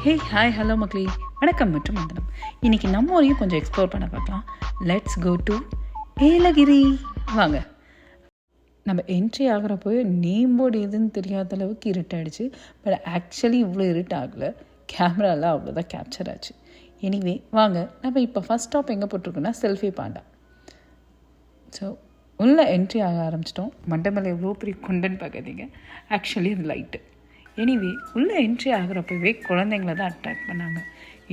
Hey hi hello மக்களே, வணக்கம் மற்றும் வந்தனம். இன்றைக்கி நம்ம ஊரையும் கொஞ்சம் எக்ஸ்ப்ளோர் பண்ண பார்க்கலாம். Let's go to Yelagiri. வாங்க. நம்ம என்ட்ரி ஆகிறப்போ நேம் போர்டு எதுன்னு தெரியாத அளவுக்கு இருட்டாயிடுச்சு. பட் ஆக்சுவலி இவ்வளோ இருட் ஆகலை, கேமராலாம் அவ்வளோதான் கேப்சர் ஆச்சு. எனிவே வாங்க, நம்ம இப்போ ஃபஸ்ட் ஸ்டாப் எங்கே போட்டிருக்கோன்னா செல்ஃபி பாண்டா. ஸோ உள்ளே என்ட்ரி ஆக ஆரம்பிச்சிட்டோம். மண்டபத்தில் எவ்வளோ பெரிய கொண்டுன்னு பார்க்காதீங்க, ஆக்சுவலி அது லைட்டு. எனிவே உள்ளே என்ட்ரி ஆகிறப்பவே குழந்தைங்கள தான் அட்ராக்ட் பண்ணாங்க.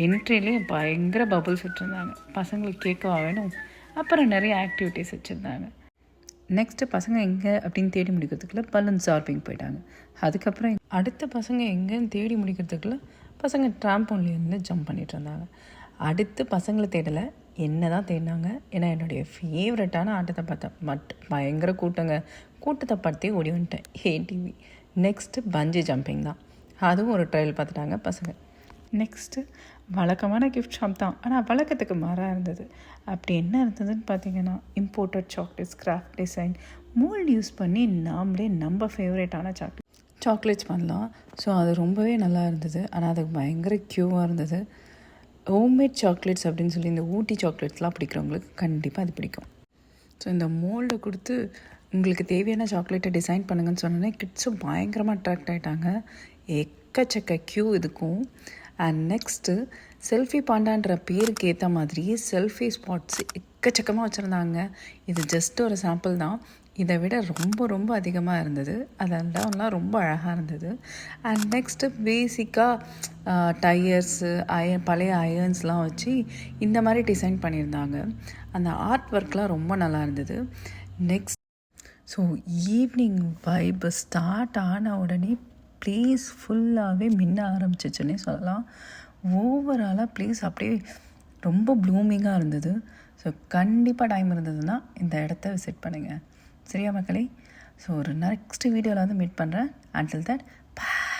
என்ட்ரிலே பயங்கர பபுள்ஸ் வச்சுருந்தாங்க, பசங்களுக்கு கேட்கவா வேணும். அப்புறம் நிறைய ஆக்டிவிட்டீஸ் வச்சுருந்தாங்க. நெக்ஸ்ட்டு பசங்க எங்கே அப்படின்னு தேடி முடிக்கிறதுக்குள்ளே பலூன் சார்பிங் போயிட்டாங்க. அதுக்கப்புறம் அடுத்த பசங்க எங்கேன்னு தேடி முடிக்கிறதுக்குள்ளே பசங்க ட்ராம்போன்லேருந்து ஜம்ப் பண்ணிகிட்டு இருந்தாங்க. அடுத்து பசங்களை தேடலை, என்ன தான் தேடினாங்க. ஏன்னா என்னுடைய ஃபேவரட்டான ஆட்டத்தை பார்த்தேன். பயங்கர கூட்டத்தை பார்த்தே ஓடி வந்துட்டேன் ஏடிவி. நெக்ஸ்ட்டு பஞ்சி ஜம்பிங் தான், அதுவும் ஒரு ட்ரையல் பார்த்துட்டாங்க பசங்க. நெக்ஸ்ட்டு வழக்கமான கிஃப்ட் ஷாப் தான், ஆனால் வழக்கத்துக்கு மாறாக இருந்தது. அப்படி என்ன இருந்ததுன்னு பார்த்தீங்கன்னா, imported chocolates, craft design, mould use பண்ணி நாமளே நம்ம ஃபேவரேட்டான சாக்லேட்ஸ் பண்ணலாம். ஸோ அது ரொம்பவே நல்லா இருந்தது. ஆனால் அதுக்கு பயங்கர க்யூவாக இருந்தது. ஹோம்மேட் சாக்லேட்ஸ் அப்படின்னு சொல்லி இந்த ஊட்டி சாக்லேட்ஸ்லாம் பிடிக்கிறவங்களுக்கு கண்டிப்பாக அது பிடிக்கும். ஸோ இந்த மோல்டை கொடுத்து உங்களுக்கு தேவையான சாக்லேட்டை டிசைன் பண்ணுங்கன்னு சொன்னோன்னே கிட்ஸும் பயங்கரமாக அட்ராக்ட் ஆகிட்டாங்க. எக்கச்சக்க க்யூ இதுக்கும். அண்ட் நெக்ஸ்ட்டு செல்ஃபி பாண்டான்ற பேருக்கு ஏற்ற மாதிரியே செல்ஃபி ஸ்பாட்ஸ் எக்கச்சக்கமாக வச்சுருந்தாங்க. இது ஜஸ்ட் ஒரு சாம்பிள் தான், இதை விட ரொம்ப ரொம்ப அதிகமாக இருந்தது. அதெல்லாம் ரொம்ப அழகாக இருந்தது. அண்ட் நெக்ஸ்ட்டு பேசிக்காக டயர்ஸு, பழைய அயர்ன்ஸ்லாம் வச்சு இந்த மாதிரி டிசைன் பண்ணியிருந்தாங்க. அந்த ஆர்ட் ஒர்க்லாம் ரொம்ப நல்லா இருந்தது. நெக்ஸ்ட் ஸோ ஈவினிங் வைப்பு ஸ்டார்ட் ஆன உடனே ப்ளேஸ் ஃபுல்லாகவே மின்ன ஆரம்பிச்சிச்சுன்னே சொல்லலாம். ஓவராலாக ப்ளேஸ் அப்படியே ரொம்ப ப்ளூமிங்காக இருந்தது. ஸோ கண்டிப்பாக டைம் இருந்ததுன்னா இந்த இடத்த விசிட் பண்ணுங்கள். சரியா மக்களே? ஸோ ஒரு நெக்ஸ்ட் வீடியோவில் வந்து மீட் பண்ணுறேன். Until that, by.